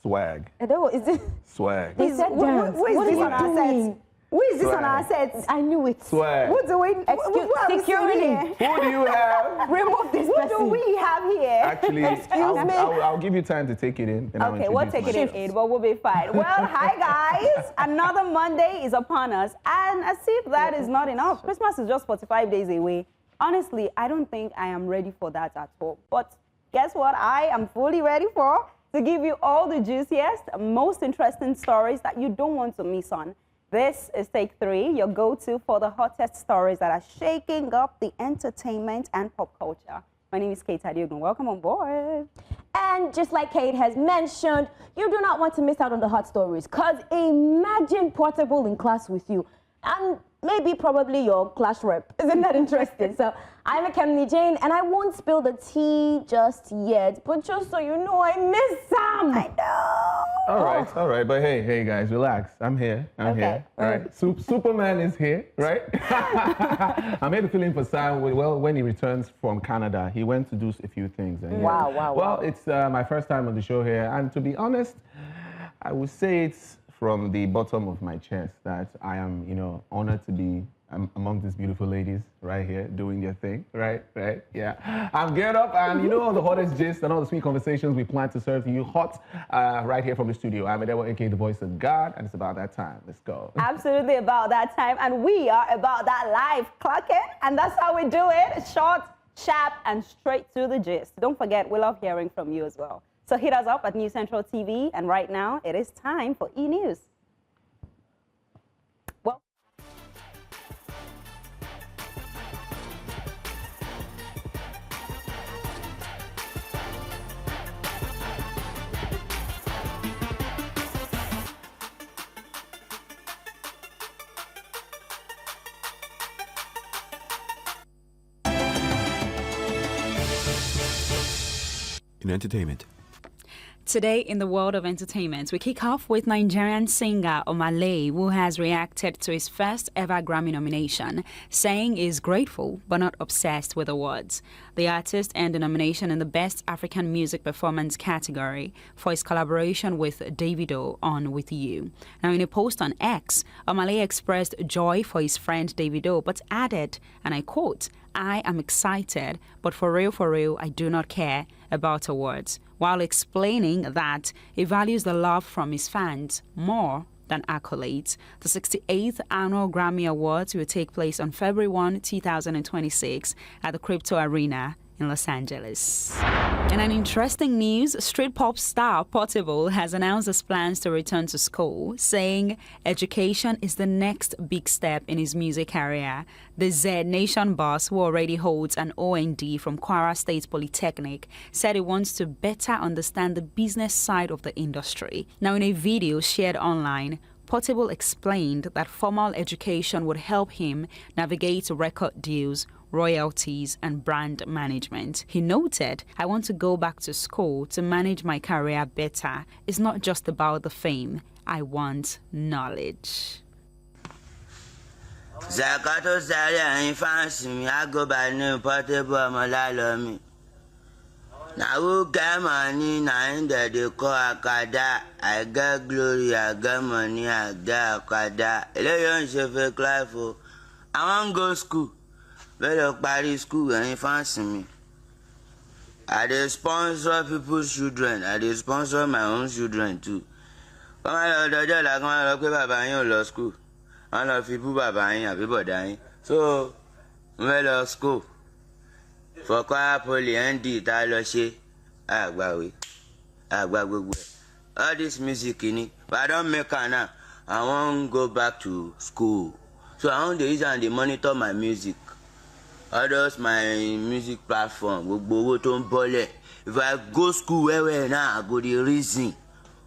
Swag. Is it? Swag. They said dance. What is this on our set? Who is this on our set? I knew it. Swag. Who do we? Security. Who do you have? Remove this person. Who do we have here? Actually, I'll give you time to take it in. And Okay, we'll take it in, but we'll be fine. Well, hi guys. Another Monday is upon us, and as if that is not enough, Christmas is just 45 days away. Honestly, I don't think I am ready for that at all. But guess what? I am fully ready for to give you all the juiciest, most interesting stories that you don't want to miss on. This is Take 3, your go-to for the hottest stories that are shaking up the entertainment and pop culture. My name is Kaycee. Welcome on board. And just like Kate has mentioned, you do not want to miss out on the hot stories, because imagine Portable in class with you. And maybe probably your class rep. Isn't that interesting? So I'm Akemi Jane, and I won't spill the tea just yet, but just so you know, I miss Sam. I know. All right. But hey, guys, relax. I'm here. I'm here. All right. Superman is here, right? I'm here to fill in for Sam. Well, when he returns from Canada, he went to do a few things. And Wow. Well, it's my first time on the show here, and to be honest, I would say it's from the bottom of my chest that I am, honored to be among these beautiful ladies right here doing their thing, right? Yeah. I'm geared up, and all the hottest gist and all the sweet conversations we plan to serve to you hot right here from the studio. I'm Adewa, aka the voice of God, and it's about that time. Let's go. Absolutely about that time, and we are about that live clocking, and that's how we do it. Short, sharp, and straight to the gist. Don't forget, we love hearing from you as well. So hit us up at News Central TV, and right now it is time for E-News. Well, in entertainment. Today in the world of entertainment, we kick off with Nigerian singer Omah Lay, who has reacted to his first ever Grammy nomination, saying he's grateful but not obsessed with awards. The artist earned a nomination in the Best African Music Performance category for his collaboration with Davido on With You. Now, in a post on X, Omah Lay expressed joy for his friend Davido, but added, and I quote, "I am excited, but for real, I do not care about awards," while explaining that he values the love from his fans more than accolades. The 68th Annual Grammy Awards will take place on February 1, 2026 at the Crypto Arena in Los Angeles. In an interesting news, street pop star Portable has announced his plans to return to school, saying education is the next big step in his music career. The Z Nation boss, who already holds an OND from Kwara State Polytechnic, said he wants to better understand the business side of the industry. Now, in a video shared online, Portable explained that formal education would help him navigate record deals, royalties, and brand management. He noted, "I want to go back to school to manage my career better. It's not just about the fame. I want knowledge." Zakato Sari and fancy me, I go by name Portable Malalomi. Now who get money, now in that they call Akada. I get glory, I get money, I get Akada. Eleyon Shefe Clive, I want go school. Better Paris school and fancy me. I dey sponsor people's children. I dey sponsor my own children too. Come on, like my Baba in law school. I love people Baba in people dying. So, well, school. For Kwara Poly and Tyla she, all this music in it, but I don't make her now. I want to go back to school. So I want the reason and they monitor my music. Others my music platform. If I go school where now, I go the reason.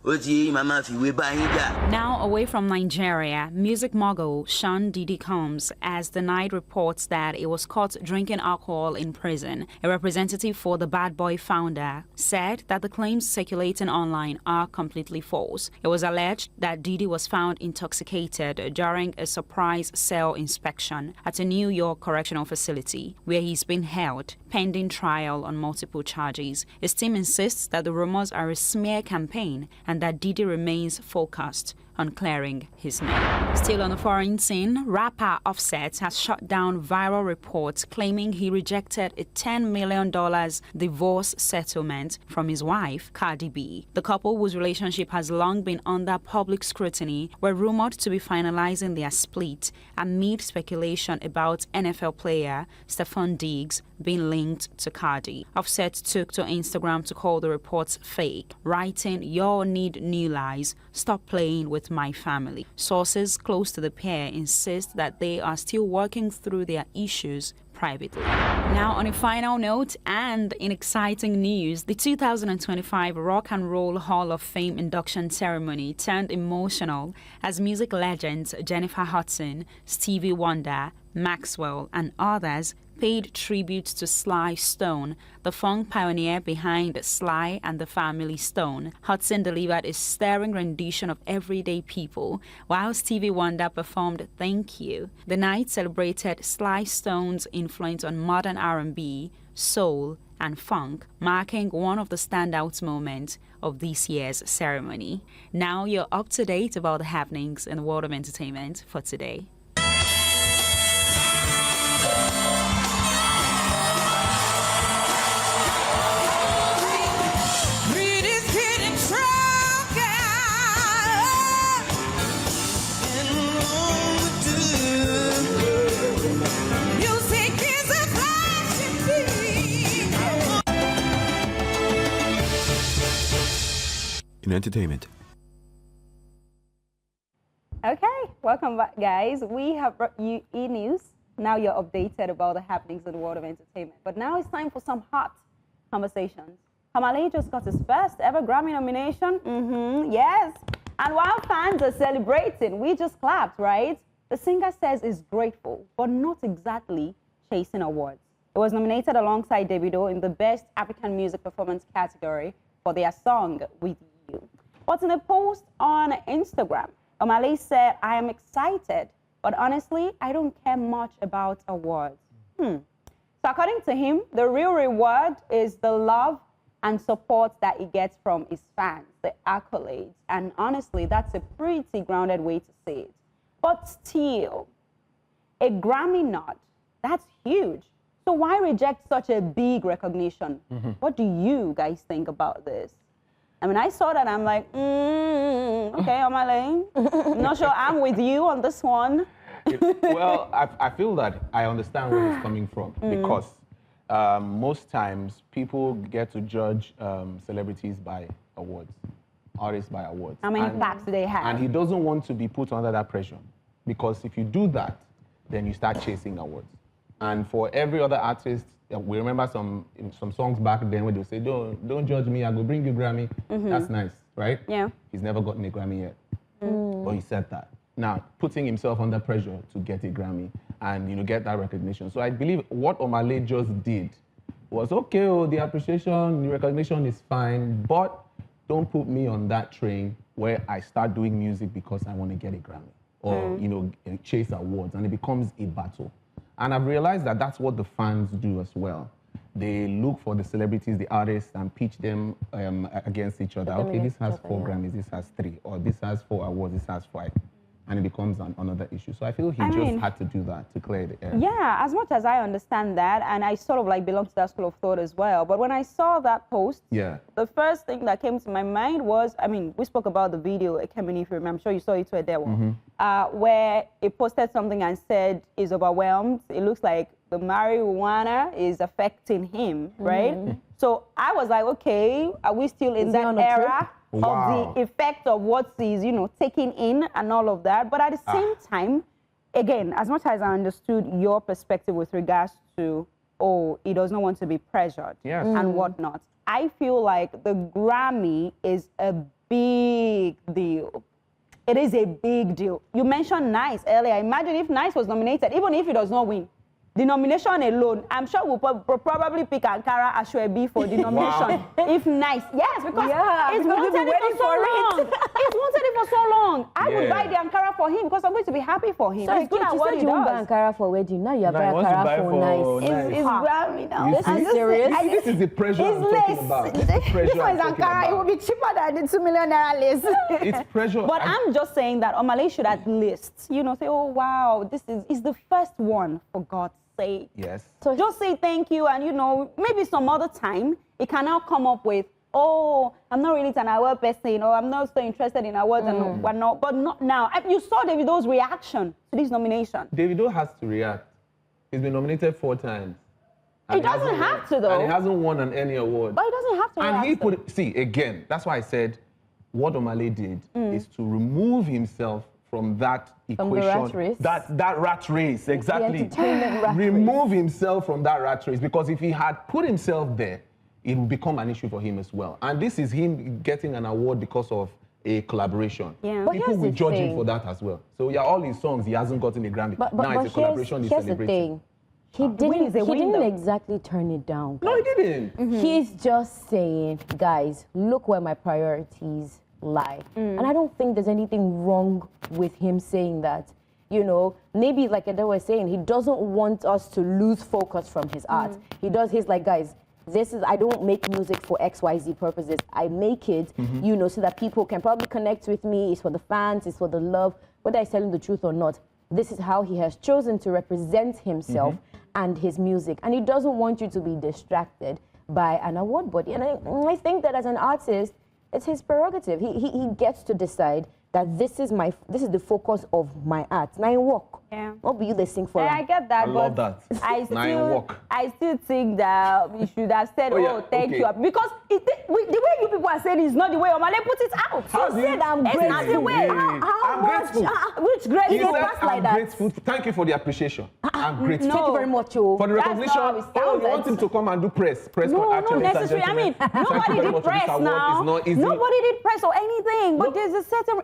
Now away from Nigeria, music mogul Sean Diddy comes as the Night reports that he was caught drinking alcohol in prison. A representative for the Bad Boy founder said that the claims circulating online are completely false. It was alleged that Diddy was found intoxicated during a surprise cell inspection at a New York correctional facility where he's been held pending trial on multiple charges. His team insists that the rumors are a smear campaign and that Diddy remains focused on clearing his name. Still on the foreign scene, rapper Offset has shut down viral reports claiming he rejected a $10 million divorce settlement from his wife, Cardi B. The couple, whose relationship has long been under public scrutiny, were rumored to be finalizing their split amid speculation about NFL player Stephon Diggs being linked to Cardi. Offset took to Instagram to call the reports fake, writing, "Y'all need new lies. Stop playing with my family." Sources close to the pair insist that they are still working through their issues privately. Now, on a final note and in exciting news, the 2025 Rock and Roll Hall of Fame induction ceremony turned emotional as music legends Jennifer Hudson, Stevie Wonder, Maxwell, and others paid tribute to Sly Stone, the funk pioneer behind Sly and the Family Stone. Hudson delivered a stirring rendition of Everyday People, while Stevie Wonder performed Thank You. The night celebrated Sly Stone's influence on modern R&B, soul, and funk, marking one of the standout moments of this year's ceremony. Now you're up to date about the happenings in the world of entertainment for today. In entertainment. Okay, welcome back, guys. We have brought you e-news. Now you're updated about the happenings in the world of entertainment. But now it's time for some hot conversations. Omah Lay just got his first ever Grammy nomination. Yes. And while fans are celebrating, we just clapped, right? The singer says he's grateful, but not exactly chasing awards. It was nominated alongside Davido in the Best African Music Performance category for their song With You. But in a post on Instagram, Omah Lay said, "I am excited, but honestly, I don't care much about awards." So according to him, the real reward is the love and support that he gets from his fans, the accolades. And honestly, that's a pretty grounded way to say it. But still, a Grammy nod, that's huge. So why reject such a big recognition? What do you guys think about this? I mean, I saw that, I'm like, okay, Omah Lay, I'm not sure I'm with you on this one. Well, I feel that I understand where he's coming from because most times people get to judge celebrities by awards, artists by awards. How many plaques do they have? And he doesn't want to be put under that pressure because if you do that, then you start chasing awards. And for every other artist, we remember some songs back then where they say, don't judge me, I go bring you Grammy. That's nice, right? Yeah. He's never gotten a Grammy yet. But he said that. Now, putting himself under pressure to get a Grammy and get that recognition. So I believe what Omah Lay just did was, okay, the appreciation, the recognition is fine, but don't put me on that train where I start doing music because I want to get a Grammy or, chase awards, and it becomes a battle. And I've realized that that's what the fans do as well. They look for the celebrities, the artists, and pitch them against each other. Okay, this has 4 Grammys, this has 3, or this has 4 awards, this has 5. And it becomes another issue. So I feel he just had to do that to clear the air. Yeah, as much as I understand that, and I sort of belong to that school of thought as well. But when I saw that post, the first thing that came to my mind was, we spoke about the video, Ekemini, if you remember, I'm sure you saw it there, where it posted something and said he's overwhelmed. It looks like the marijuana is affecting him, right? So I was like, okay, are we still in that era? Of the effect of what he's, taking in and all of that. But at the same time, again, as much as I understood your perspective with regards to, he does not want to be pressured and whatnot, I feel like the Grammy is a big deal. It is a big deal. You mentioned Nice earlier. Imagine if Nice was nominated, even if he does not win. the nomination alone, I'm sure we'll probably pick Ankara Ashwebi for the nomination. If nice. Yes, because it's wanted it for so long. It's wanted it for so long. I would buy the Ankara for him because I'm going to be happy for him. So he's good at what he you does. buy Ankara for wedding. Now you have Ankara for nice. It's Grammy now. This is serious. This is the pressure I'm talking about. This one is Ankara. It will be cheaper than the 2 million naira list. It's pressure. But I'm just saying that Omah Lay should at least, you know, say, oh wow, this is the first one, for God's sake. Yes. So just say thank you, and you know, maybe some other time it can now come up with, oh, I'm not really an award person, or I'm not so interested in awards and whatnot, but not now. You saw Davido's reaction to this nomination. Davido has to react. He's been nominated 4 times. He doesn't have to, though. And he hasn't won on any award. But he doesn't have to. And he put, see, again, that's why I said what Omah Lay did is to remove himself from that equation. From the rat race. That rat race, exactly. The entertainment rat remove himself from that rat race, because if he had put himself there, it would become an issue for him as well. And this is him getting an award because of a collaboration. Yeah. But People here's will the judge thing. him for that as well. So yeah, all his songs, he hasn't gotten a Grammy. But now it's a collaboration, he's here's the celebrating. thing. He didn't exactly turn it down. No, he didn't. He's just saying, guys, look where my priorities lie. And I don't think there's anything wrong with him saying that. You know, maybe like Ede was saying, he doesn't want us to lose focus from his art. He's like, guys, I don't make music for XYZ purposes. I make it, you know, so that people can probably connect with me. It's for the fans, it's for the love, whether he's telling the truth or not. This is how he has chosen to represent himself and his music. And he doesn't want you to be distracted by an award body. And I think that as an artist, it's his prerogative. He gets to decide that this is the focus of my art. Now you walk. Yeah. What will you they sing for? Yeah, I get that. I love that. I still think that you should have said, thank you. Because the way you people are saying is not the way Omah Lay put it out. How said I'm It's grateful. not the way. I'm grateful. Which great He you said, pass I'm like that. grateful. Thank you for the appreciation. I'm grateful. Thank you very much, oh. For the That's recognition. not how it Oh, you sounded. want him to come and do press No, action, not ladies and necessarily. I mean, gentlemen. Thank you nobody very did much for this press award. now. It's not easy. Nobody did press or anything. But there's a certain.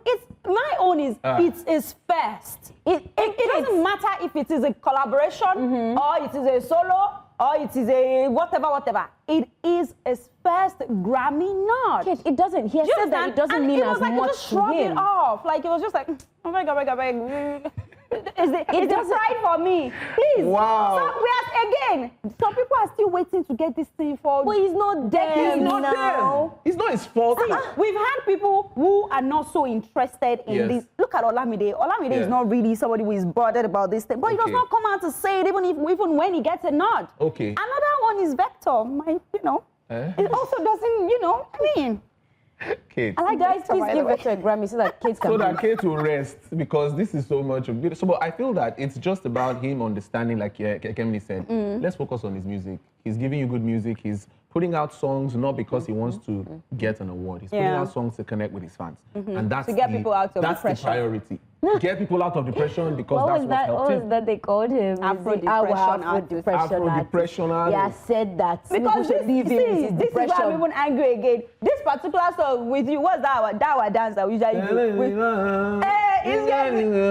My own is it is first. It doesn't matter if it is a collaboration or it is a solo or it is a whatever. It is his first Grammy nod. Yes, it doesn't. He has said that it doesn't mean as much much just to shrug him. it off. Like it was just like, oh my God. It doesn't pride for me. Please. Wow. So again, some people are still waiting to get this thing for. But he's not there He's not now. there. It's not his fault. We've had people who are not so interested in this. Look at Olamide. Olamide is not really somebody who is bothered about this thing, but he does not come out to say it even when he gets a nod. Okay. Another one is Vector. It also doesn't, I mean. Kate. I like guys, please give Vector a Grammy so that kids can. So that Kate will rest, because this is so much of it. So, but I feel that it's just about him understanding, like Kemini said, let's focus on his music. He's giving you good music. He's putting out songs not because he wants to get an award. He's putting out songs to connect with his fans. And that's to get people out of that's depression. the priority. Get people out of depression, because that's what helped What him. was that they called him? Afro-depression artist. Yeah, said that. Because this is why I'm even angry again. This particular song with you, what's that dance that we usually do?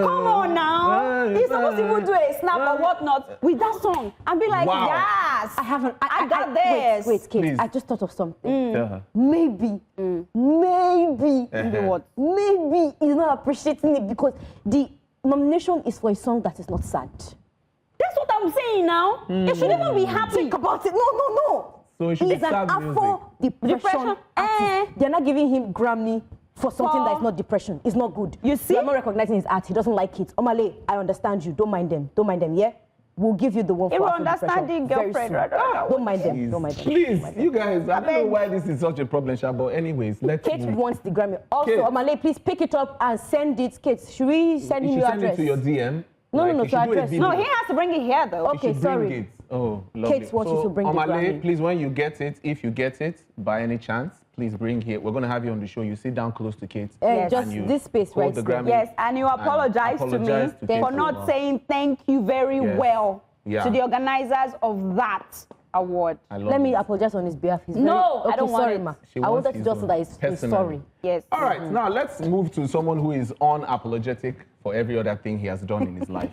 Come on now. He's supposed to even do a snap or whatnot with that song and be like, yes, I got this. Wait, Kate, Please. I just thought of something. Tell her. Maybe he's not appreciating it because the nomination is for a song that is not sad. That's what I'm saying now. It shouldn't even be happy. Think about it. No. So it should be He's an sad Afro-depression artist. They're not giving him Grammy for something that is not depression. It's not good. You see? They're not recognizing his art. He doesn't like it. Omah Lay, I understand you. Don't mind them, yeah? We'll give you the one for Afro-depression. Understanding girlfriend. Don't mind them. Please, you guys, I don't know why this is such a problem, Sha, but anyways, let's Kate wants the Grammy. Also, Kate. Omah Lay, please pick it up and send it. Kate, should we send him your send address? it to your DM. No, Like, you to should do a address. video. No, he has to bring it here though. Okay, You should bring sorry. it. Oh, lovely. Kate wants you to bring the Omah Lay, Grammy. please, when you get it, if you get it by any chance, please bring here. We're going to have you on the show. You sit down close to Kate. Just and you this space hold right the there. Grammy. Yes, and you apologize to me Kate for as not well. saying thank you very well Yeah. to the organizers of that award. I love Let me it. apologize on his behalf. He's No, very, I don't want sorry, it. ma. She I wants wanted to his just say own. that he's Personally. sorry. Yes. All right, now let's move to someone who is unapologetic for every other thing he has done in his life.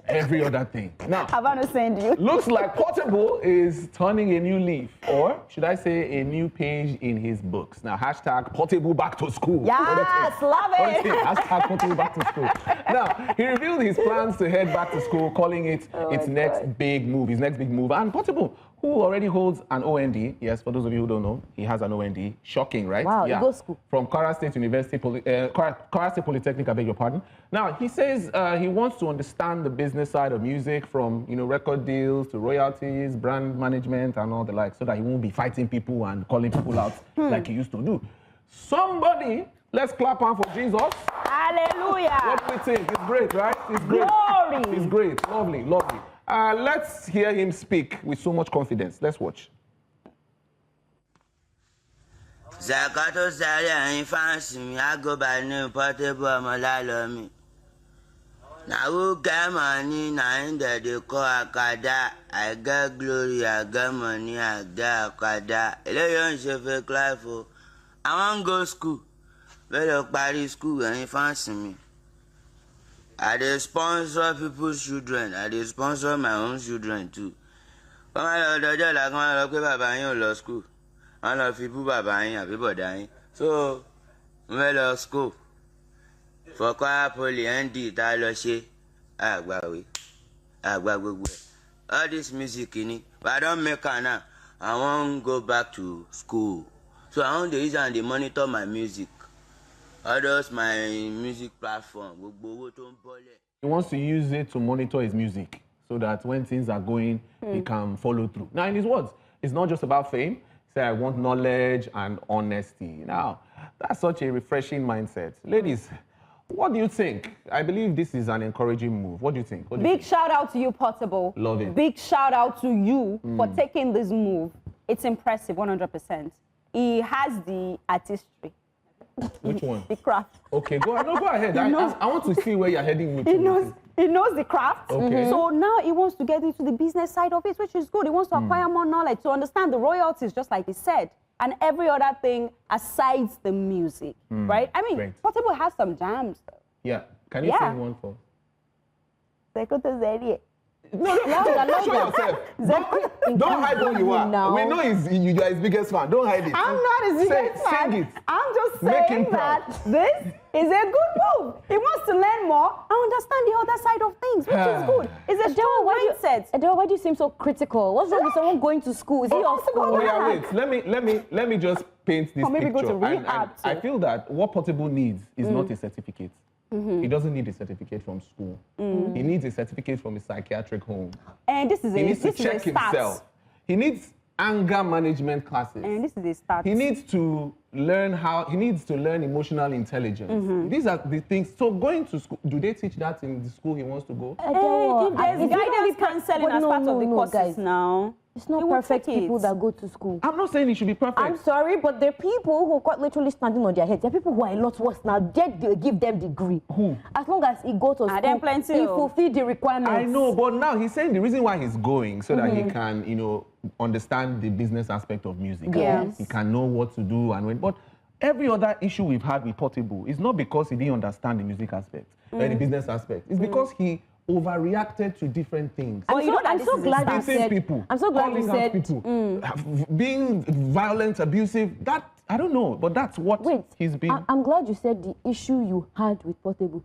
every other thing. Now, I'm going to send you. looks like Portable is turning a new leaf, or should I say a new page in his books. Now, hashtag Portable back to school. Yes, love What do you it. think? Hashtag Portable back to school. Now, he revealed his plans to head back to school, calling it its next big move, his next big move. And Portable, who already holds an OND, yes, for those of you who don't know, he has an OND. Shocking, right? Wow, he goes school. From Kwara State University, Kwara State Polytechnic, I beg your pardon. Now, he says he wants to understand the business side of music, from record deals to royalties, brand management, and all the like, so that he won't be fighting people and calling people out like he used to do. Somebody, let's clap on for Jesus. Hallelujah. What do we think? It's great, right? It's great. Glory. It's great. Lovely, lovely. Let's hear him speak with so much confidence. Let's watch. Zakato Sari and fancy me, I go by name Portable Omah Lay. Now who get money, now in there they call Akada. I get glory, I get money, I get Akada. Eleyon fake life. I want go school. Better party school and fancy me. I dey sponsor people's children. I dey sponsor my own children too. Come on, like my baba in law school. I love people baba in people dying. So, law school. For Kwara Poly and Tyla she, all this music in it, but I don't make her now. I want to go back to school. So I want the reason and they monitor my music. Others, my music platform. He wants to use it to monitor his music so that when things are going, he can follow through. Now, in his words, it's not just about fame. He said, I want knowledge and honesty. Now, that's such a refreshing mindset. Ladies, what do you think? I believe this is an encouraging move. What do you think? Big shout out to you, Portable. Love it. Big shout out to you for taking this move. It's impressive, 100%. He has the artistry. Which one? The craft. Okay, go ahead. I want to see where you're heading with He knows the craft. Okay. So now he wants to get into the business side of it, which is good. He wants to acquire more knowledge, to understand the royalties, just like he said, and every other thing aside the music, right? I mean, Great. Portable has some jams, though. Yeah. Can you sing one for? No, show yourself. Don't hide who you are. No. We know you are his biggest fan. Don't hide it. I'm not his biggest fan. Sing it. I'm just Make him saying that this is a good move. He wants to learn more and understand the other side of things, which is good. It's a strong mindset. Adele, why do you seem so critical? What's wrong with someone going to school? Is he off school? Oh yeah, wait. Let me just paint this Or maybe picture. go to rehab I too. feel that what Portable needs is not a certificate. He doesn't need a certificate from school. He needs a certificate from a psychiatric home. And this is He a needs to this is check a start. himself. He needs anger management classes. And this is a start. He needs to learn emotional intelligence. These are the things. So going to school, do they teach that in the school he wants to go? Adele, There's guidance counseling as part of the courses guys. now. It's not He will perfect take it. people that go to school. I'm not saying it should be perfect. I'm sorry, but there are people who are quite literally standing on their heads. There are people who are a lot worse now. Yet they give them degree. Who? As long as he go to school, them plenty, he oh. fulfill the requirements. I know, but now he's saying the reason why he's going so that he can, understand the business aspect of music. Yes. He can know what to do and when. But every other issue we've had with Portable is not because he didn't understand the music aspect, the business aspect. It's because he overreacted to different things. But you know that I'm this so is a glad start. you Beating said. people, I'm so glad you calling out said. people, being violent, abusive. That I don't know, but that's what Wait, he's been. I'm glad you said the issue you had with Portable.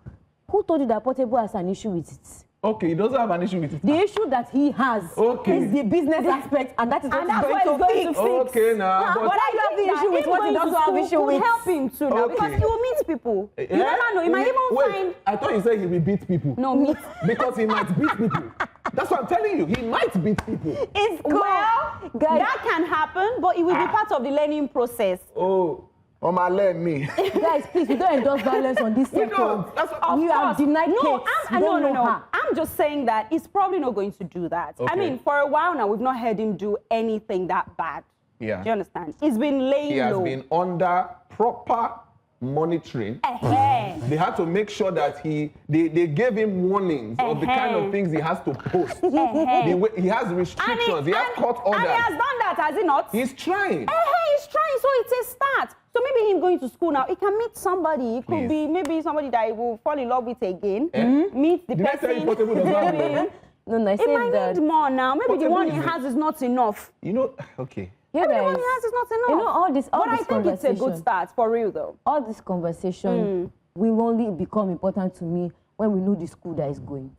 Who told you that Portable has an issue with it? Okay, he doesn't have an issue with it. The issue that he has is the business aspect, and that is what that's he's what going to he's fix. going to Okay, now. But But I you have the think issue that with him what he going doesn't to have school issue will with. help him too now, Okay. because he will meet people. You never know. He might even Wait, find I thought you said he will beat people. no meet. Because he might beat people. That's what I'm telling you. He might beat people. It's good. Well, Guys. that can happen, but it will be part of the learning process. Oh, Omah Lay me. Guys, please, we don't endorse violence on this We sector. don't. That's what You have denied No, Kate. I'm, You no, don't no, know no. her. I'm just saying that he's probably not going to do that. I Okay. mean, for a while now, we've not heard him do anything that bad. Yeah. Do you understand? He's been laying He has low. been under proper monitoring. They had to make sure that they gave him warnings of the kind of things he has to post. He has restrictions. He has court And he orders. has done that, has he not? He's trying. He's trying, so it's a start. So maybe him going to school now, he can meet somebody. It could Please. be maybe somebody that he will fall in love with again. Meet the Did I tell you person. Portable does not have love? No, I He said might that. need more now. Maybe the Portable one he is- has is not enough. You know, okay. Yeah, Maybe the one guys. he has is not enough. You know, all this But I think it's a good conversation. start, for real though. All this conversation will only become important to me when we know the school that is going.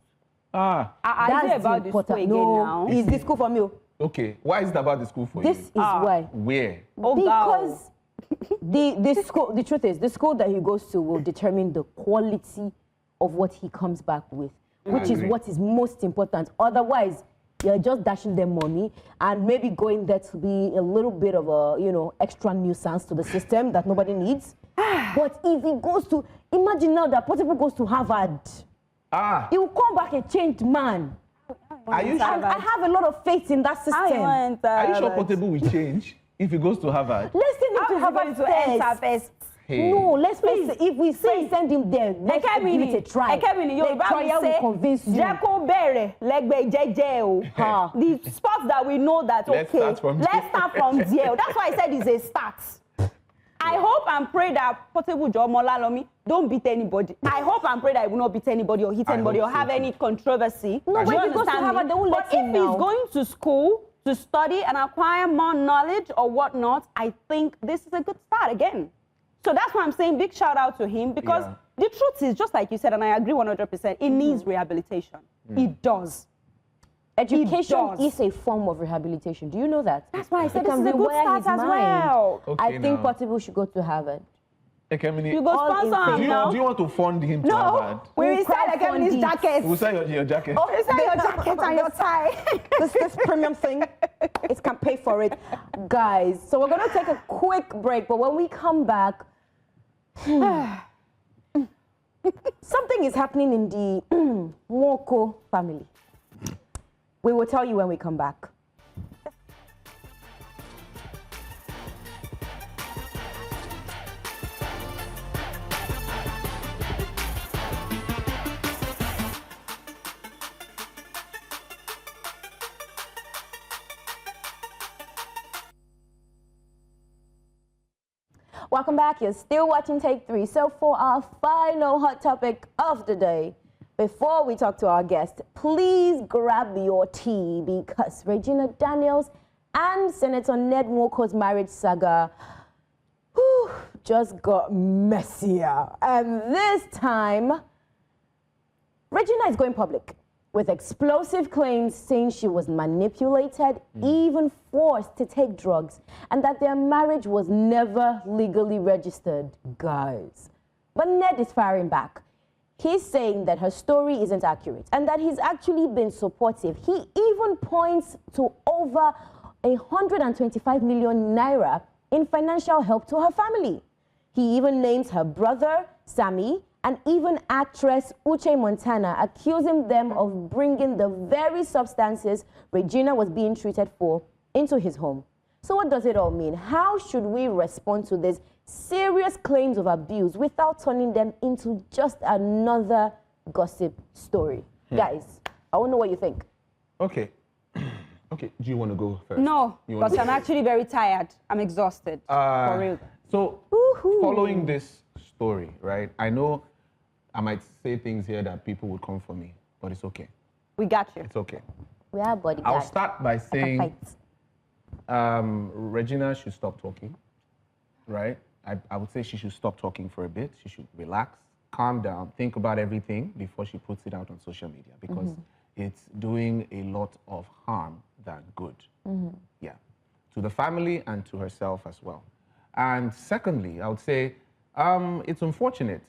Ah, Is it about the school again no, now? is the school for me? okay. Why is it about the school for This you? is why. Where? Oh, Because the school, the truth is, the school that he goes to will determine the quality of what he comes back with, which is agree. what is most important. Otherwise, you're just dashing them money and maybe going there to be a little bit of a, you know, extra nuisance to the system that nobody needs. But if he goes to, imagine now that Portable goes to Harvard, Ah, he will come back a changed man. are you And sure? I have a lot of faith in that system. Are you sure Portable will change if he goes to Harvard? Let's send him to Harvard first. first. Hey. No, let's face it. If we say send him there, let's give it a try. Yorùbá The trial will convince you. jẹ́ kó bẹ̀rẹ̀ lẹ́gbẹ̀ẹ́ jẹ́jẹ́ o. Ha. The spots that we know that, Let's okay, start from let's start from there. That's why I said it's a start. I hope and pray that Portable Omolalomi don't beat anybody. I hope and pray that he will not beat anybody or hit I anybody hope or so have too. any controversy. No, Do but you if he goes to understand Harvard, me? they won't But let him if now. he's going to school to study and acquire more knowledge or whatnot, I think this is a good start again. So that's why I'm saying big shout out to him, because Yeah. the truth is, just like you said, and I agree 100%, it needs rehabilitation. It does. Education does. is a form of rehabilitation. Do you know that? That's why I said It this can is a good rewire start his as mind. well. Okay, I think now. Portable should go to Harvard. Ekemini, You go All in sponsor favor. him do now. you want to fund him to No, Harvard? we will We'll sell crowdfund his it. jacket. We'll sell your jacket. Oh, you sell your jacket and your tie. This premium thing, it can pay for it. Guys, so we're going to take a quick break, but when we come back, something is happening in the Mwoko family. We will tell you when we come back. Welcome back. You're still watching Take 3. So for our final hot topic of the day, before we talk to our guest, please grab your tea because Regina Daniels and Senator Ned Nwoko's marriage saga just got messier. And this time, Regina is going public with explosive claims saying she was manipulated, even forced to take drugs, and that their marriage was never legally registered. Guys. But Ned is firing back. He's saying that her story isn't accurate and that he's actually been supportive. He even points to over 125 million naira in financial help to her family. He even names her brother, Sammy, and even actress Uche Montana, accusing them of bringing the very substances Regina was being treated for into his home. So what does it all mean? How should we respond to these serious claims of abuse without turning them into just another gossip story? Guys, I want to know what you think. Okay. Okay, do you want to go first? No, You wanna because go I'm first? actually very tired. I'm exhausted. For real. So, following this story, right, I know I might say things here that people would come for me, but it's okay. We got you. It's okay. We are bodyguards. I'll start by I can saying fight. Regina should stop talking, right? I would say she should stop talking for a bit. She should relax, calm down, think about everything before she puts it out on social media because it's doing a lot of harm than good. Yeah, to the family and to herself as well. And secondly, I would say it's unfortunate,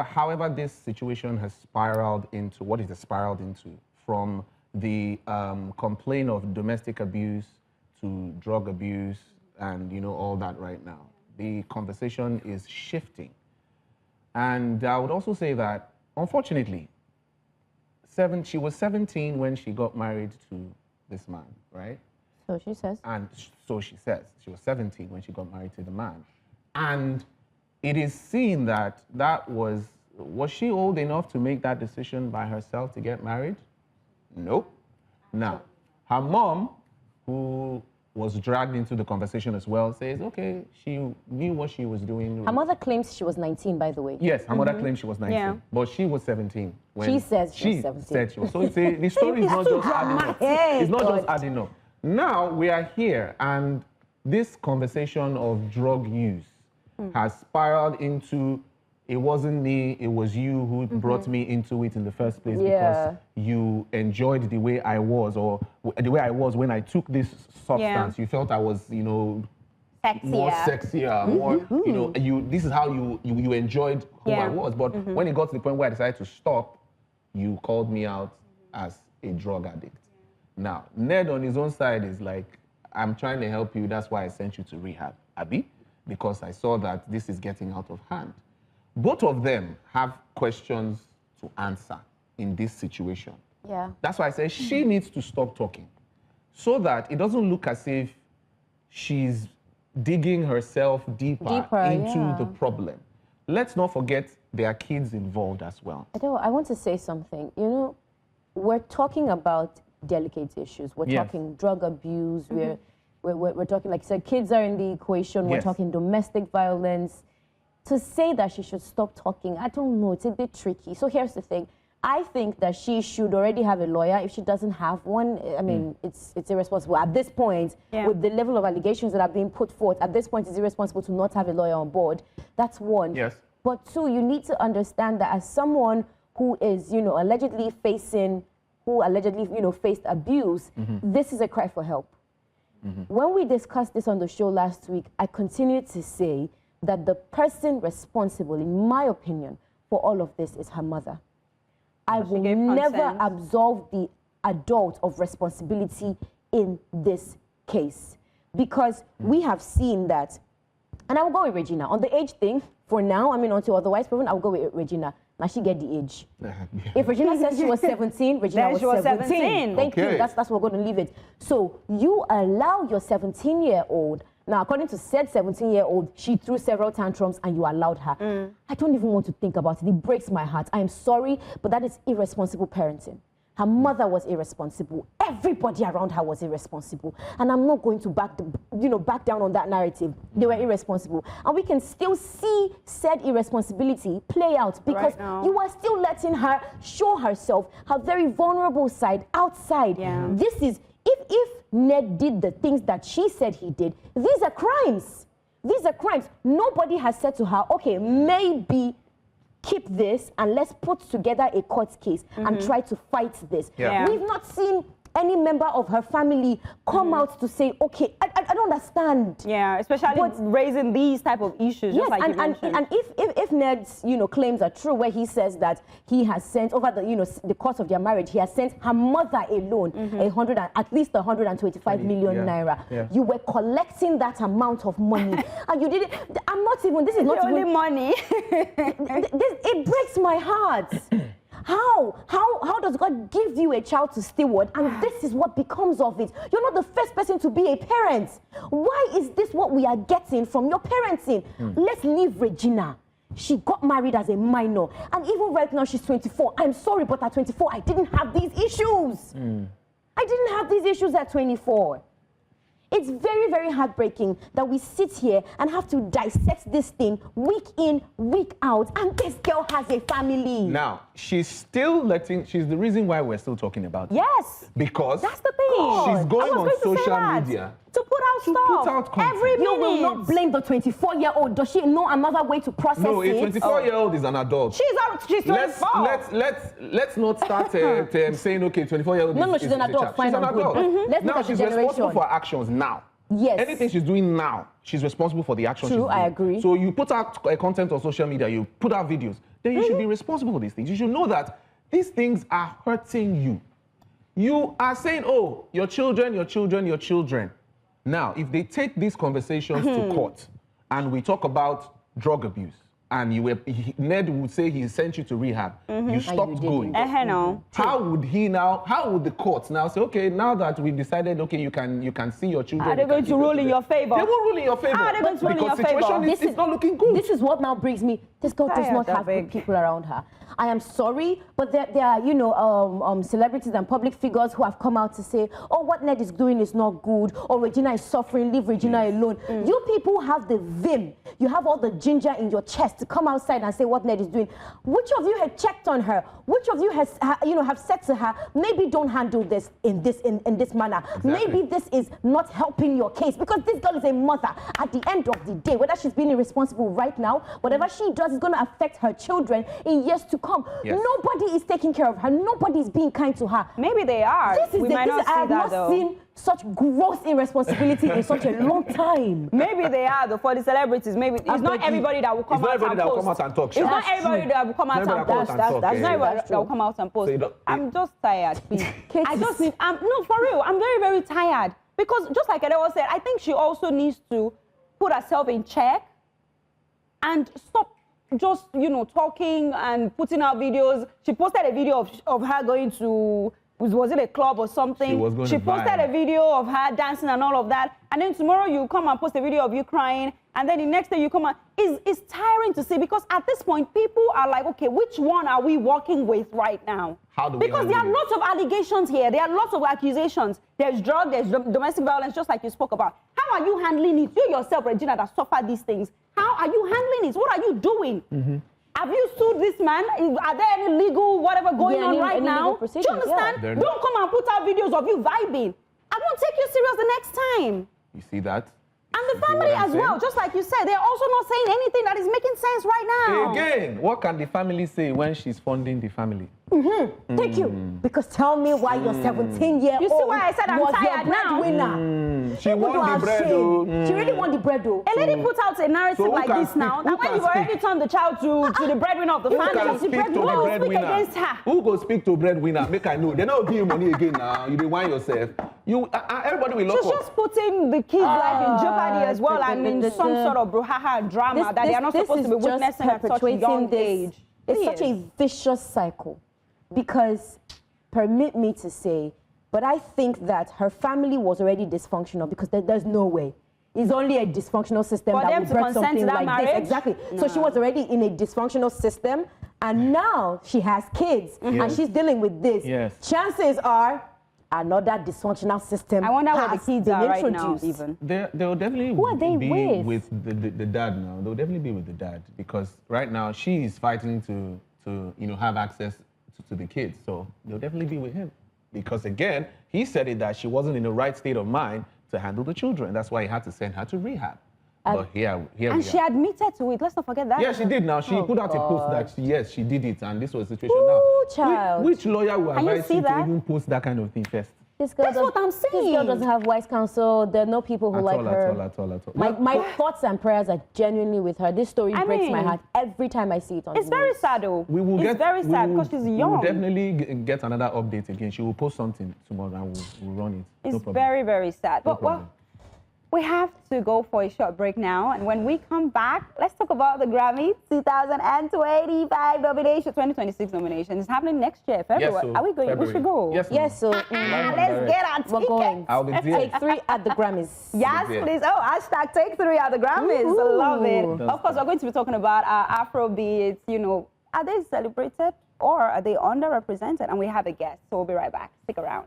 however this situation has spiraled into, what it has spiraled into, from the complaint of domestic abuse to drug abuse and, you know, all that right now. The conversation is shifting. And I would also say that, unfortunately, she was 17 when she got married to this man, right? So she says. And so she says. She was 17 when she got married to the man. And it is seen that was she old enough to make that decision by herself to get married? Nope. Now, her mom, who was dragged into the conversation as well, says, okay, she knew what she was doing. Her mother claims she was 19, by the way. Yes, her mother claims she was 19, Yeah. but she was 17. When She says she was 17. Said she was. So it's the story is not just adding up. It's not just adding up. Now we are here, and this conversation of drug use has spiraled into, it wasn't me, it was you who brought me into it in the first place because you enjoyed the way I was, or the way I was when I took this substance. You felt I was, you know, more sexier, more, you know, this is how you enjoyed who I was. But when it got to the point where I decided to stop, you called me out as a drug addict. Now, Ned on his own side is like, I'm trying to help you, that's why I sent you to rehab, Abi, because I saw that this is getting out of hand. Both of them have questions to answer in this situation. Yeah. That's why I say she needs to stop talking so that it doesn't look as if she's digging herself deeper into the problem. Let's not forget there are kids involved as well. I want to say something. You know, we're talking about delicate issues. We're talking drug abuse. We're talking, like you said, kids are in the equation. We're talking domestic violence. To say that she should stop talking, I don't know, it's a bit tricky. So here's the thing. I think that she should already have a lawyer. If she doesn't have one, I mean, it's irresponsible. At this point, with the level of allegations that are being put forth, at this point, it's irresponsible to not have a lawyer on board. That's one. Yes. But two, you need to understand that as someone who is, you know, allegedly, you know, faced abuse, this is a cry for help. When we discussed this on the show last week, I continued to say that the person responsible, in my opinion, for all of this is her mother. I will never absolve the adult of responsibility in this case because we have seen that, and I will go with Regina. On the age thing, for now, I mean, until otherwise proven, I will go with Regina. Now she get the age. If Regina says she was 17, Regina was 17. Thank you. That's where we're going to leave it. So you allow your 17-year-old. Now, according to said 17-year-old, she threw several tantrums and you allowed her. I don't even want to think about it. It breaks my heart. I am sorry, but that is irresponsible parenting. Her mother was irresponsible. Everybody around her was irresponsible. And I'm not going to back down on that narrative. They were irresponsible. And we can still see said irresponsibility play out because you are still letting her show herself, her very vulnerable side outside. This is, if Ned did the things that she said he did, these are crimes. These are crimes. Nobody has said to her, okay, maybe keep this and let's put together a court case and try to fight this. We've not seen any member of her family come out to say, okay, I don't understand. Yeah, especially raising these type of issues, just like you mentioned. And if Ned's, you know, claims are true, where he says that he has sent, over the, you know, the course of their marriage, he has sent her mother alone at least 125 million naira. You were collecting that amount of money, and you didn't. I'm not even. This is not only even money. It breaks my heart. How does God give you a child to steward and this is what becomes of it? You're not the first person to be a parent. Why is this what we are getting from your parenting? Let's leave Regina. She got married as a minor and even right now she's 24. I'm sorry, but at 24 I didn't have these issues. I didn't have these issues at 24. It's very, very heartbreaking that we sit here and have to dissect this thing week in, week out, and this girl has a family. Now, she's the reason why we're still talking about it. Yes. Because that's the thing. She's going on social media. To put out stuff every minute. You will not blame the 24-year-old. Does she know another way to process it? No, a 24-year-old is an adult. She's 24. Let's not start saying, okay, 24-year-old No, she's an adult. She's an adult. Let's now she's responsible for her actions now. Yes. Anything she's doing now, she's responsible for the actions she's doing. True, I agree. So you put out content on social media, you put out videos, then you should be responsible for these things. You should know that these things are hurting you. You are saying, oh, your children, your children, your children. Now, if they take these conversations to court and we talk about drug abuse and Ned would say he sent you to rehab, you stopped going. No. How would the courts now say, okay, now that we decided, okay, you can see your children. Are they going to rule in your favor? They won't rule in your favor. How are they going to rule in your favor? Because situation is not looking good. This is what now brings me. This girl does not have good people around her. I am sorry, but there are, you know, celebrities and public figures who have come out to say, oh, what Ned is doing is not good, or Regina is suffering, leave Regina alone. You people have the vim. You have all the ginger in your chest to come outside and say what Ned is doing. Which of you had checked on her? Which of you has, have said to her, maybe don't handle this in this manner. Exactly. Maybe this is not helping your case, because this girl is a mother. At the end of the day, whether she's being irresponsible right now, whatever she does is going to affect her children in years to come. Yes. Nobody is taking care of her. Nobody is being kind to her. Maybe they are. I have not seen such gross irresponsibility in such a long time. Maybe they are, though, for the celebrities. Maybe it's not everybody that will come out and post. It's not everybody that will come out and post. That's not everybody that will come out and post. I'm just tired, please. No, for real, I'm very, very tired. Because just like Ayra said, I think she also needs to put herself in check and stop just, talking and putting out videos. She posted a video of her going to, was it a club or something? She posted a video of her dancing and all of that. And then tomorrow you come and post a video of you crying. And then the next day you come and it's tiring to see, because at this point people are like, okay, which one are we working with right now? Because there are lots of allegations here. There are lots of accusations. There's drug, there's domestic violence, just like you spoke about. How are you handling it? You yourself, Regina, that suffered these things. How are you handling it? What are you doing? Have you sued this man? Are there any legal whatever going on right now? Do you understand? Yeah. Don't come and put out videos of you vibing. I won't take you serious the next time. You see that? And the family as well, just like you said, they're also not saying anything that is making sense right now. Again, what can the family say when she's funding the family? Thank you. Because tell me why your 17-year-old You see why I said I'm tired now? She won the bread, though. She really won the bread, though. A lady put out a narrative like this now, that when you've already turned the child to the breadwinner of the family, who will speak against her? Who go speak to breadwinner? Make I know. They don't give you money again now. You want yourself. Everybody will lock up. She's just putting the kids' life in jeopardy as well, and in some sort of brouhaha and drama that they are not supposed to be witnessing at such a young age. It's such a vicious cycle. Because, permit me to say, but I think that her family was already dysfunctional, because there's no way. It's only a dysfunctional system that will birth something like this. Exactly. No. So she was already in a dysfunctional system, and now she has kids, and she's dealing with this. Yes. Chances are another dysfunctional system. I wonder what the kids are right now, even. They'll definitely be with the dad now. They'll definitely be with the dad, because right now she is fighting to have access to the kids. So they'll definitely be with him, because again, he said it that she wasn't in the right state of mind to handle the children. That's why he had to send her to rehab. But here we are. And she admitted to it. Let's not forget that. Yeah, she did. Now she put out a post that she did it, and this was the situation. Ooh, child. Which lawyer will advise you to even post that kind of thing first? That's what I'm saying. This girl doesn't have wise counsel. There are no people who like her. At all. My thoughts and prayers are genuinely with her. This story breaks my heart every time I see it on the news. It's very sad, though. It's very sad because she's young. We will definitely get another update again. She will post something tomorrow and we'll run it. It's very, very sad. But well, we have to go for a short break now, and when we come back, let's talk about the Grammy 2025 nomination, 2026 nomination. It's happening next year, February. Yes, Are we going? February. We should go. Yes, so let's get our tickets. We're going. I'll be there. Take 3 at the Grammys. Yes, please. Oh, hashtag take 3 at the Grammys. Ooh. Love it. Of course, we're going to be talking about our Afrobeats. Are they celebrated or are they underrepresented? And we have a guest, so we'll be right back. Stick around.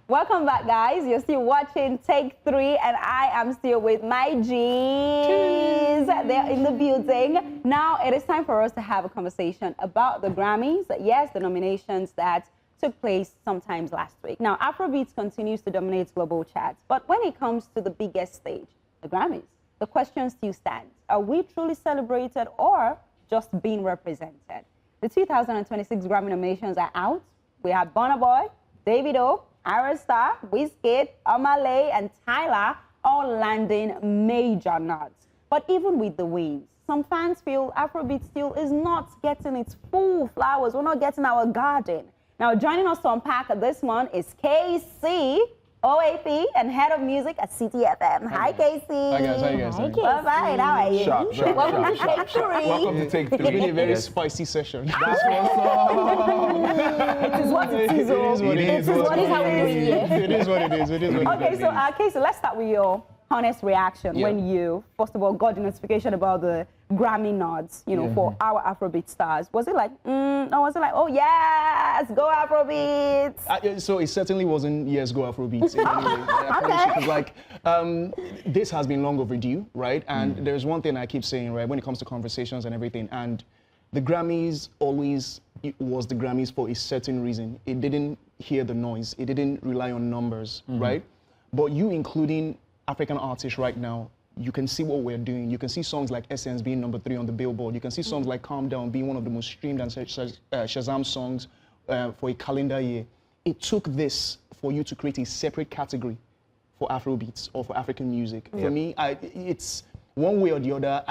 Welcome back, guys. You're still watching Take 3, and I am still with my G's. They're in the building. Now, it is time for us to have a conversation about the Grammys. Yes, the nominations that took place sometimes last week. Now, Afrobeats continues to dominate global charts, but when it comes to the biggest stage, the Grammys, the question still stands. Are we truly celebrated or just being represented? The 2026 Grammy nominations are out. We have Burna Boy, Davido, Ayra Starr, Wizkid, Omah Lay, and Tyla all landing major nods. But even with the wins, some fans feel Afrobeat still is not getting its full flowers. We're not getting our garden. Now, joining us to unpack this one is Kaycee, OAP, and head of music at CTFM. Hi, Kaycee. Hi, guys. How you guys doing? Well, fine. How are you? Sharp, sharp, Welcome to sharp, Take sharp. 3. Welcome to Take 3. It's been a very Yes. spicy session. That's what's up. It is what it is. It is what it is. What is how we do it here? It is what it is. It is what it Okay, is. so Kaycee, let's start with your honest reaction when you, first of all, got the notification about the Grammy nods, you know, for our Afrobeat stars. Was it like, or was it like, oh yes, go Afrobeats? So it certainly wasn't yes, go Afrobeats. In any way. I promise you, 'cause, like, this has been long overdue, right? And there's one thing I keep saying, right, when it comes to conversations and everything, and the Grammys always was the Grammys for a certain reason. It didn't hear the noise. It didn't rely on numbers, right? But you including African artists right now, you can see what we're doing. You can see songs like Essence being number 3 on the Billboard. You can see songs like Calm Down being one of the most streamed and Shazam songs for a calendar year. It took this for you to create a separate category for Afrobeats or for African music. For me, it's one way or the other.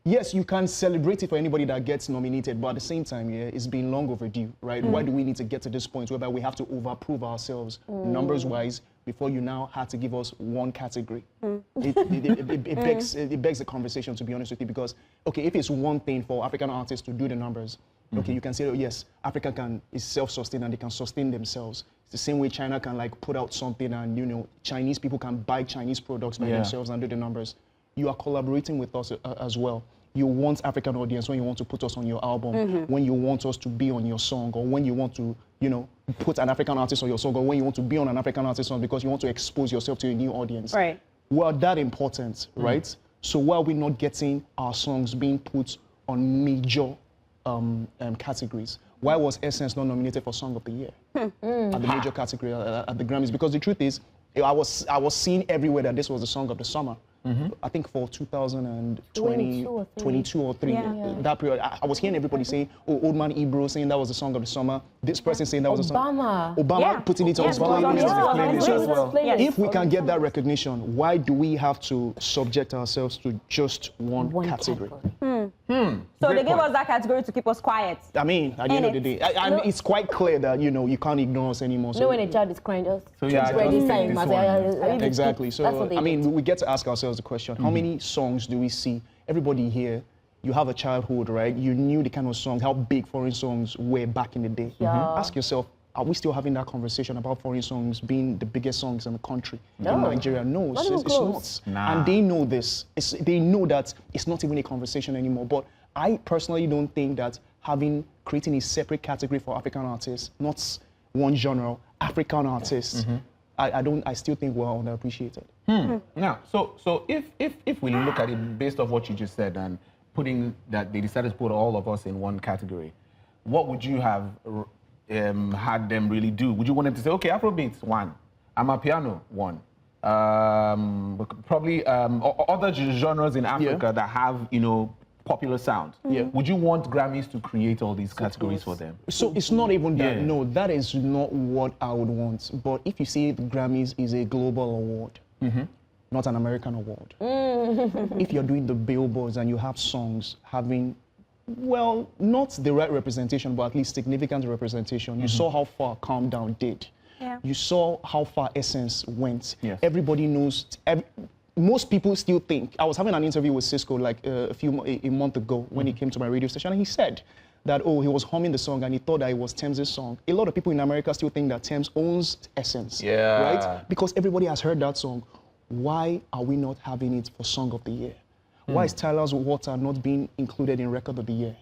Yes, you can celebrate it for anybody that gets nominated, but at the same time, it's been long overdue, right? Why do we need to get to this point whereby we have to overprove ourselves numbers-wise before you now had to give us one category? It begs the conversation, to be honest with you, because, okay, if it's one thing for African artists to do the numbers, okay, you can say, oh, yes, Africa is self-sustained and they can sustain themselves. It's the same way China can, like, put out something and, you know, Chinese people can buy Chinese products by themselves and do the numbers. You are collaborating with us as well. You want African audience when you want to put us on your album, when you want us to be on your song, or when you want to, you know, put an African artist on your song, or when you want to be on an African artist song because you want to expose yourself to a new audience. Right. Well, that important, right? So why are we not getting our songs being put on major categories? Why was Essence not nominated for Song of the Year at the major category at the Grammys? Because the truth is, I was seeing everywhere that this was the song of the summer. I think for 2020, 22 or 3, that period, I was hearing everybody saying, oh, Old Man Ebro saying that was the song of the summer. This person saying that was the song. Obama putting it on his playlist. If we can get that recognition, why do we have to subject ourselves to just one category? So they gave us that category to keep us quiet. I mean, at the end of the day, it's quite clear that, you know, you can't ignore us anymore. So, You know when a child is crying, just ready time. exactly. So, I mean, we get to ask ourselves the question, how many songs do we see? Everybody here, you have a childhood, right? You knew the kind of songs, how big foreign songs were back in the day. Ask yourself, are we still having that conversation about foreign songs being the biggest songs in the country? In Nigeria? No, it's not. And they know this. They know that it's not even a conversation anymore. But I personally don't think that creating a separate category for African artists, not one genre, African artists, I still think we're underappreciated. Now, so if we look at it based off what you just said and putting that they decided to put all of us in one category, what would you have had them really do? Would you want them to say, okay, Afrobeats, 1, Amapiano, 1, probably other genres in Africa that have, you know, popular sound. Would you want Grammys to create all these categories for them? So it's not even that. No, that is not what I would want. But if you see the Grammys is a global award, not an American award. If you're doing the billboards and you have songs having, well, not the right representation, but at least significant representation. You saw how far Calm Down did. You saw how far Essence went. Everybody knows. Most people still think. I was having an interview with Cisco like a month ago when he came to my radio station, and he said that, oh, he was humming the song and he thought that it was Thames' song. A lot of people in America still think that Thames owns Essence, right? Because everybody has heard that song. Why are we not having it for Song of the Year? Why is Tyla's Water not being included in Record of the Year?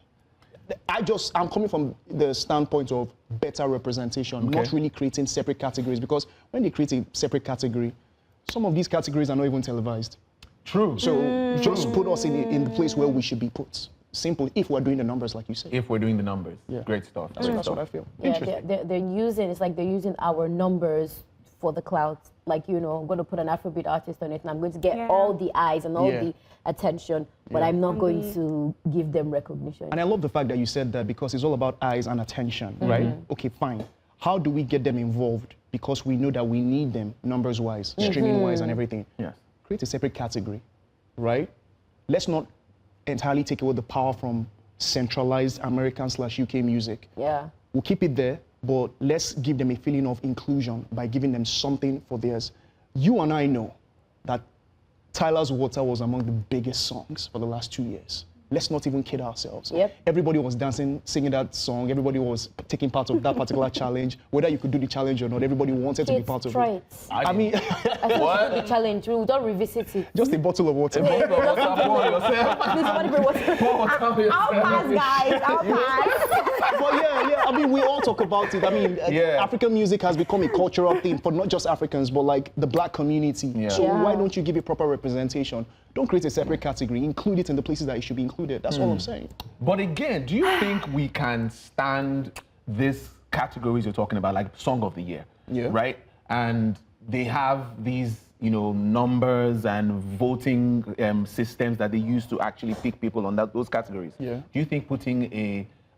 I'm coming from the standpoint of better representation, not really creating separate categories, because when they create a separate category, some of these categories are not even televised. True. So just put us in the place where we should be put. Simple, if we're doing the numbers, like you said. If we're doing the numbers. Great stuff. That's what I feel. Yeah, they're using our numbers for the clout. Like, you know, I'm going to put an Afrobeat artist on it and I'm going to get all the eyes and all the attention, but I'm not going to give them recognition. And I love the fact that you said that, because it's all about eyes and attention, right? Okay, fine. How do we get them involved? Because we know that we need them numbers-wise, streaming-wise and everything. Create a separate category, right? Let's not entirely take away the power from centralized American/UK music. We'll keep it there, but let's give them a feeling of inclusion by giving them something for theirs. You and I know that Tyla's Water was among the biggest songs for the last 2 years. Let's not even kid ourselves. Yep. Everybody was dancing, singing that song. Everybody was taking part of that particular challenge. Whether you could do the challenge or not, everybody wanted to be part of it. I mean, I thought the challenge. We don't revisit it. just a bottle of water. Please, somebody bring water. I'll pass, guys. I'll pass. But yeah, I mean, we all talk about it. I mean, African music has become a cultural thing for not just Africans, but like the black community. Yeah. So why don't you give it proper representation? Don't create a separate category. Include it in the places that it should be included. That's all I'm saying. But again, do you think we can stand these categories you're talking about, like Song of the Year, right? And they have these, you know, numbers and voting systems that they use to actually pick people on those categories. Yeah. Do you think putting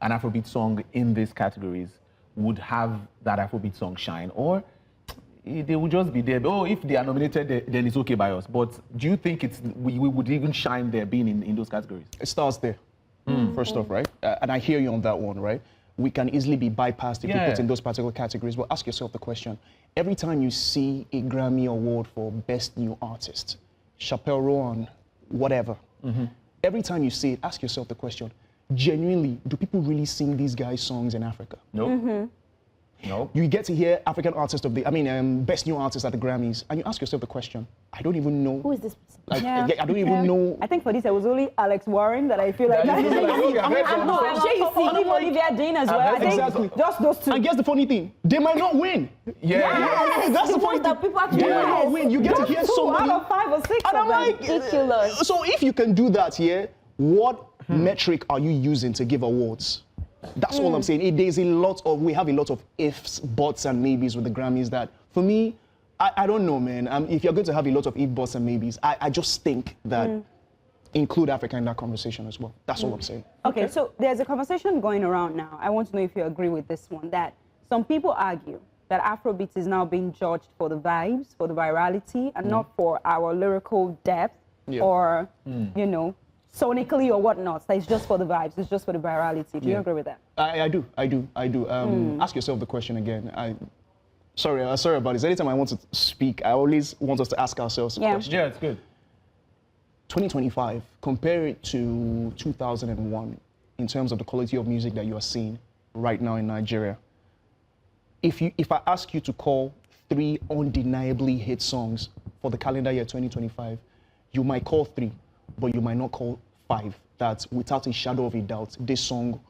an Afrobeat song in these categories would have that Afrobeat song shine? Or they would just be there? Oh, if they are nominated, then it's okay by us. But do you think we would even shine there being in those categories? It starts there, first off, right? And I hear you on that one, right? We can easily be bypassed if you put in those particular categories. But ask yourself the question. Every time you see a Grammy Award for Best New Artist, Chappelle Rowan, whatever, every time you see it, ask yourself the question, genuinely, do people really sing these guys' songs in Africa? No. No. You get to hear African Artist of the, Best New Artist at the Grammys, and you ask yourself the question, I don't even know. Who is this person? Like, I don't even know. I think for this, it was only Alex Warren that I feel like. I'm sure you see him, Olivia Dean as well. I think Exactly. just those two. And guess the funny thing, they might not win. That's the funny thing. People have to They do might not this. win. You get to hear Two somebody. out of 5 or 6 And I'm of them. like, Ridiculous. so if you can do that here, what metric are you using to give awards? That's all I'm saying. We have a lot of ifs, buts, and maybes with the Grammys that, for me, I don't know, man. If you're going to have a lot of ifs, buts, and maybes, I just think that include Africa in that conversation as well. That's all I'm saying. Okay, so there's a conversation going around now. I want to know if you agree with this one, that some people argue that Afrobeats is now being judged for the vibes, for the virality, and not for our lyrical depth or, you know, sonically or whatnot. That it's just for the vibes, it's just for the virality. Do you agree with that? I do. Ask yourself the question again. Sorry about this. Anytime I want to speak, I always want us to ask ourselves the question. Yeah, it's good. 2025, compare it to 2001 in terms of the quality of music that you are seeing right now in Nigeria. If I ask you to call 3 undeniably hit songs for the calendar year 2025, you might call 3, but you might not call 5. That without a shadow of a doubt, this song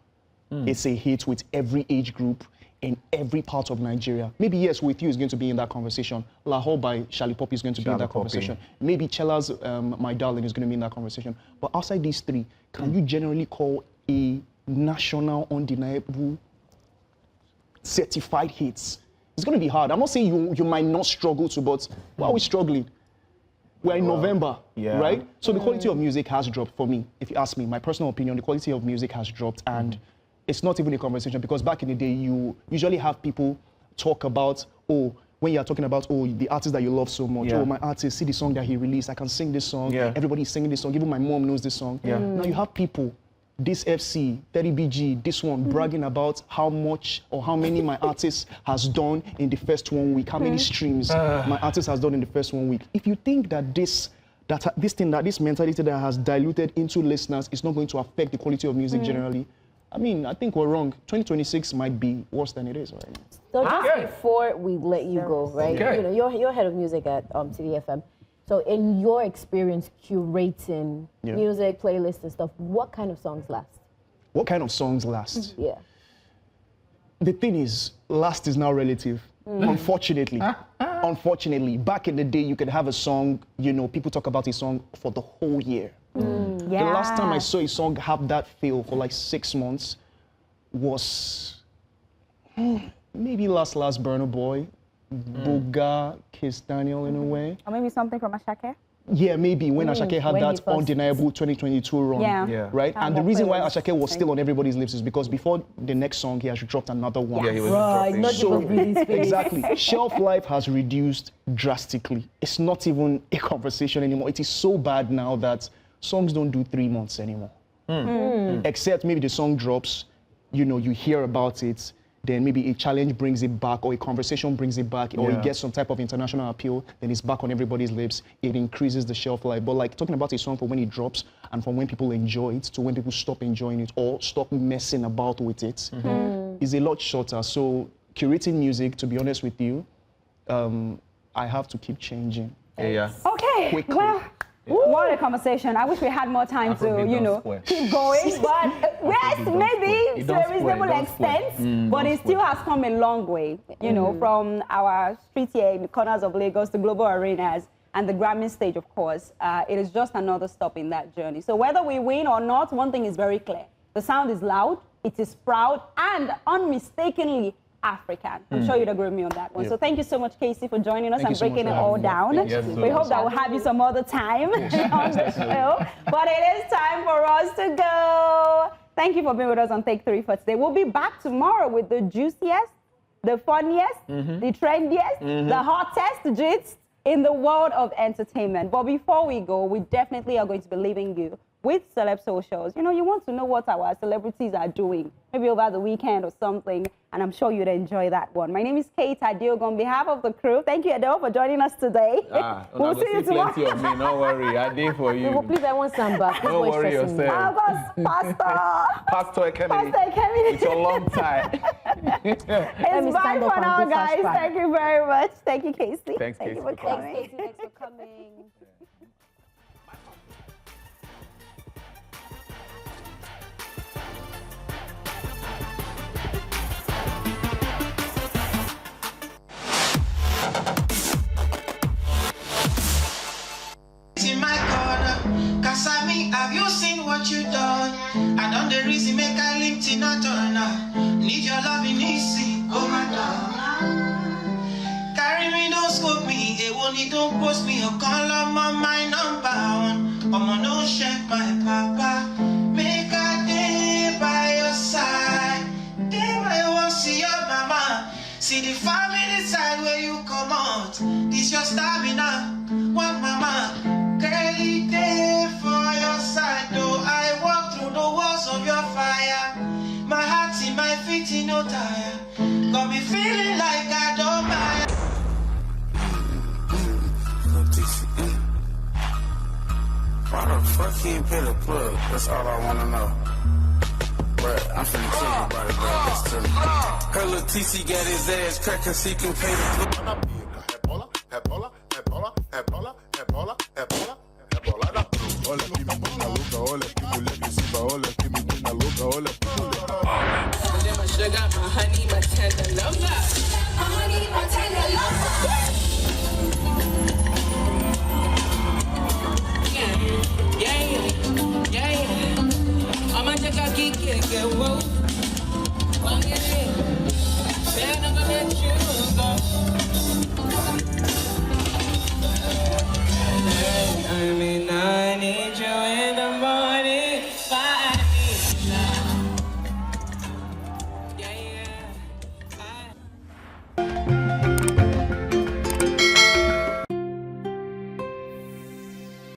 is a hit with every age group in every part of Nigeria. Maybe Yes With You is going to be in that conversation. Lahore by Shali Poppy is going to be in that conversation. Maybe Chella's My Darling is going to be in that conversation. But outside these 3, can you generally call a national, undeniable, certified hits? It's going to be hard. I'm not saying you might not struggle to, but why are we struggling? We're in November, right? So the quality of music has dropped for me. If you ask me, my personal opinion, the quality of music has dropped, and it's not even a conversation, because back in the day, you usually have people talk about, when you're talking about, the artist that you love so much, my artist, see the song that he released, I can sing this song, everybody's singing this song, even my mom knows this song. Now you have people, this FC, 30BG, this one, bragging about how much or how many my artist has done in the first 1 week, how many streams my artist has done in the first 1 week. If you think that this mentality that has diluted into listeners is not going to affect the quality of music generally, I think we're wrong. 2026 might be worse than it is right now. So just before we let you go, right? You know, you're head of music at TDFM. So in your experience curating music, playlists and stuff, what kind of songs last? What kind of songs last? Yeah. The thing is, last is now relative. Unfortunately. Unfortunately. Back in the day, you could have a song, people talk about a song for the whole year. The last time I saw a song have that feel for like 6 months was maybe last Burna Boy, Buga, Kiss Daniel in a way. Or maybe something from Ashake? Yeah, maybe when Ashake had that undeniable 2022 run, right? And the reason why Ashake was still on everybody's lips is because before the next song, he has dropped another one. Yeah, he was dropping. So, exactly. Shelf life has reduced drastically. It's not even a conversation anymore. It is so bad now that songs don't do 3 months anymore. Except maybe the song drops, you hear about it, then maybe a challenge brings it back, or a conversation brings it back, or it gets some type of international appeal, then it's back on everybody's lips. It increases the shelf life. But like talking about a song from when it drops and from when people enjoy it to when people stop enjoying it or stop messing about with it is a lot shorter. So curating music, to be honest with you, I have to keep changing. Okay, Quickly. well, what a conversation. I wish we had more time to, you know, keep going. But yes, maybe to a reasonable extent, but it still has come a long way, you know, from our streets here in the corners of Lagos to global arenas and the Grammy stage, of course. It is just another stop in that journey. So whether we win or not, one thing is very clear. The sound is loud, it is proud, and unmistakably African. I'm sure you'd agree with me on that one. So thank you so much, Kaycee, for joining us and breaking it all down. We hope that we'll have you some other time on the show. But it is time for us to go. Thank you for being with us on Take 3 for today. We'll be back tomorrow with the juiciest, the funniest, the trendiest, the hottest gist in the world of entertainment. But before we go, we definitely are going to be leaving you with Celeb Socials. You know, you want to know what our celebrities are doing, maybe over the weekend or something, and I'm sure you'd enjoy that one. My name is Kate Adiogo. On behalf of the crew, thank you, Adele, for joining us today. We'll see you tomorrow. Plenty of me, don't worry, I did for you. Well, please, I want some back. Don't worry yourself. Of course, Pastor Ekemini. It's a long time. It's bye for now, guys. Thank you very much. Thank you, Kaycee. Thanks, Thank you Kaycee, for for coming. coming. Thanks, Kaycee. Thanks for coming. In my corner, Kasami, have you seen what you done? I done the reason make I linked in a turner. Need your loving easy, oh my God. Carry me, don't scoop me, it won't need don't post me or call on my number one. I'ma no check my papa. Make a day by your side. Day by your see your mama. See the family side where you come out. This your stamina, one mama. Girlie day for your side, though I walk through the walls of your fire. My heart in my feet in no tire. Got me feeling like I don't mind. Why the fuck he ain't pay the plug? That's all I wanna know. But I'm finna tell you about it, bro. That's true. Her little TC got his ass cracked cause he can pay the plug. Sugar, my honey, my tender lover. My honey, my tender lover.